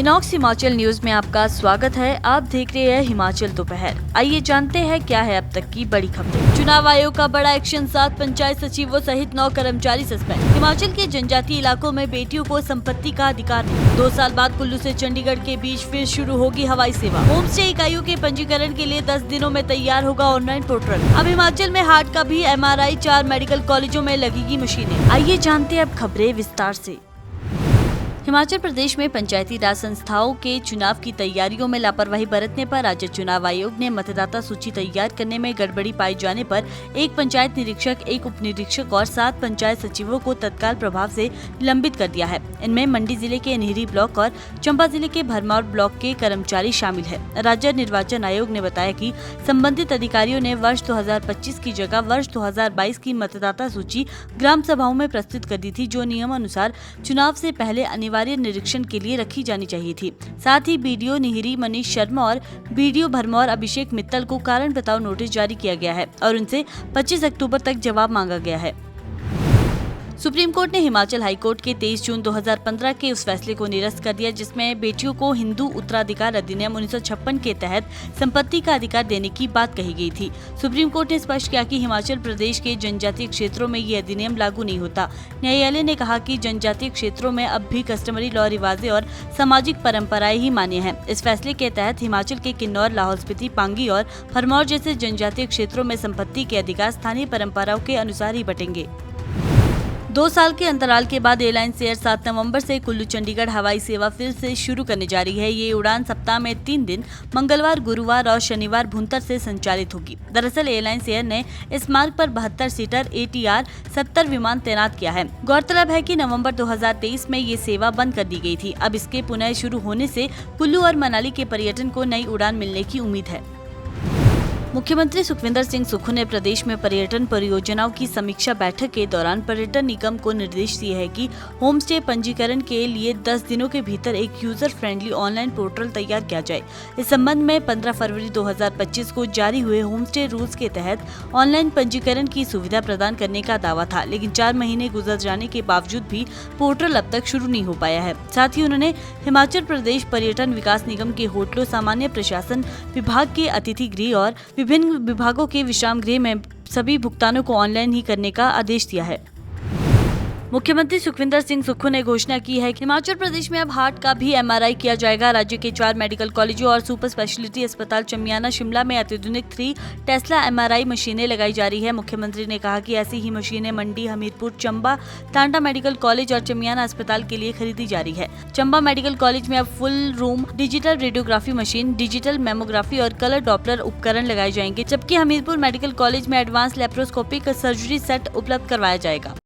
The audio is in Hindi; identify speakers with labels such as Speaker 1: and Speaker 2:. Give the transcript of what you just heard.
Speaker 1: इनॉक्स हिमाचल न्यूज में आपका स्वागत है। आप देख रहे हैं हिमाचल दोपहर। आइए जानते हैं क्या है अब तक की बड़ी खबरें। चुनाव आयोग का बड़ा एक्शन, 7 पंचायत सचिवों सहित 9 कर्मचारी सस्पेंड। हिमाचल के जनजातीय इलाकों में बेटियों को संपत्ति का अधिकार नहीं। 2 साल बाद कुल्लू से चंडीगढ़ के बीच फिर शुरू होगी हवाई सेवा। होम स्टे इकाइयों के पंजीकरण के लिए 10 दिनों में तैयार होगा ऑनलाइन पोर्टल। अब हिमाचल में हार्ट का भी MRI, 4 मेडिकल कॉलेजों में लगेगी मशीनें। आइए जानते हैं अब खबरें विस्तार से। हिमाचल प्रदेश में पंचायती राज संस्थाओं के चुनाव की तैयारियों में लापरवाही बरतने पर राज्य चुनाव आयोग ने मतदाता सूची तैयार करने में गड़बड़ी पाए जाने पर 1 पंचायत निरीक्षक, 1 उप निरीक्षक और 7 पंचायत सचिवों को तत्काल प्रभाव से निलंबित कर दिया है। इनमें मंडी जिले के नीरी ब्लॉक और चंबा जिले के भरमौर ब्लॉक के कर्मचारी शामिल है। राज्य निर्वाचन आयोग ने बताया कि संबंधित अधिकारियों ने वर्ष 2025 की जगह वर्ष 2022 की मतदाता सूची ग्राम सभाओं में प्रस्तुत कर दी थी, जो नियम अनुसार चुनाव से पहले अनिवार्य निरीक्षण के लिए रखी जानी चाहिए थी। साथ ही BDO नीहरी मनीष शर्मा और BDO भरमौर अभिषेक मित्तल को कारण बताओ नोटिस जारी किया गया है और उनसे 25 अक्टूबर तक जवाब मांगा गया है। सुप्रीम कोर्ट ने हिमाचल हाई कोर्ट के 23 जून 2015 के उस फैसले को निरस्त कर दिया जिसमें बेटियों को हिंदू उत्तराधिकार अधिनियम 1956 के तहत संपत्ति का अधिकार देने की बात कही गई थी। सुप्रीम कोर्ट ने स्पष्ट किया कि हिमाचल प्रदेश के जनजातीय क्षेत्रों में ये अधिनियम लागू नहीं होता। न्यायालय ने कहा कि जनजातीय क्षेत्रों में अब भी कस्टमरी लॉ रिवाजें और सामाजिक परंपराएं ही मान्य हैं। इस फैसले के तहत हिमाचल के किन्नौर, लाहौल स्पीति, पांगी और भरमौर जैसे जनजातीय क्षेत्रों में संपत्ति के अधिकार स्थानीय परंपराओं के अनुसार ही बटेंगे। 2 साल के अंतराल के बाद एयरलाइंस एयर 7 नवंबर से कुल्लू चंडीगढ़ हवाई सेवा फिर से शुरू करने जा रही है। ये उड़ान सप्ताह में 3 दिन मंगलवार, गुरुवार और शनिवार भुंतर से संचालित होगी। दरअसल एयरलाइंस एयर ने इस मार्ग पर 72 सीटर ATR 70 विमान तैनात किया है। गौरतलब है कि नवंबर 2023 में ये सेवा बंद कर दी गई थी। अब इसके पुनः शुरू होने से कुल्लू और मनाली के पर्यटन को नई उड़ान मिलने की उम्मीद है। मुख्यमंत्री सुखविंदर सिंह सुक्खू ने प्रदेश में पर्यटन परियोजनाओं की समीक्षा बैठक के दौरान पर्यटन निगम को निर्देश दिए हैं कि होम स्टे पंजीकरण के लिए 10 दिनों के भीतर एक यूजर फ्रेंडली ऑनलाइन पोर्टल तैयार किया जाए। इस संबंध में 15 फरवरी 2025 को जारी हुए होम स्टे रूल्स के तहत ऑनलाइन पंजीकरण की सुविधा प्रदान करने का दावा था, लेकिन 4 महीने गुजर जाने के बावजूद भी पोर्टल अब तक शुरू नहीं हो पाया है। साथ ही उन्होंने हिमाचल प्रदेश पर्यटन विकास निगम के होटलों, सामान्य प्रशासन विभाग के अतिथि गृह और विभिन्न विभागों के विश्राम गृह में सभी भुगतानों को ऑनलाइन ही करने का आदेश दिया है। मुख्यमंत्री सुखविंदर सिंह सुक्खू ने घोषणा की है कि हिमाचल प्रदेश में अब हार्ट का भी MRI किया जाएगा। राज्य के 4 मेडिकल कॉलेजों और सुपर स्पेशलिटी अस्पताल चमियाना, शिमला में अत्याधुनिक 3 टेस्ला MRI मशीनें लगाई जा रही है। मुख्यमंत्री ने कहा कि ऐसी ही मशीनें मंडी, हमीरपुर, चंबा, टांडा मेडिकल कॉलेज और चमियाना अस्पताल के लिए खरीदी जा रही है। चंबा मेडिकल कॉलेज में अब full room digital radiography machine, digital mammography और कलर डॉपलर उपकरण लगाए जाएंगे, जबकि हमीरपुर मेडिकल कॉलेज में एडवांस लेप्रोस्कोपिक सर्जरी सेट उपलब्ध करवाया जाएगा।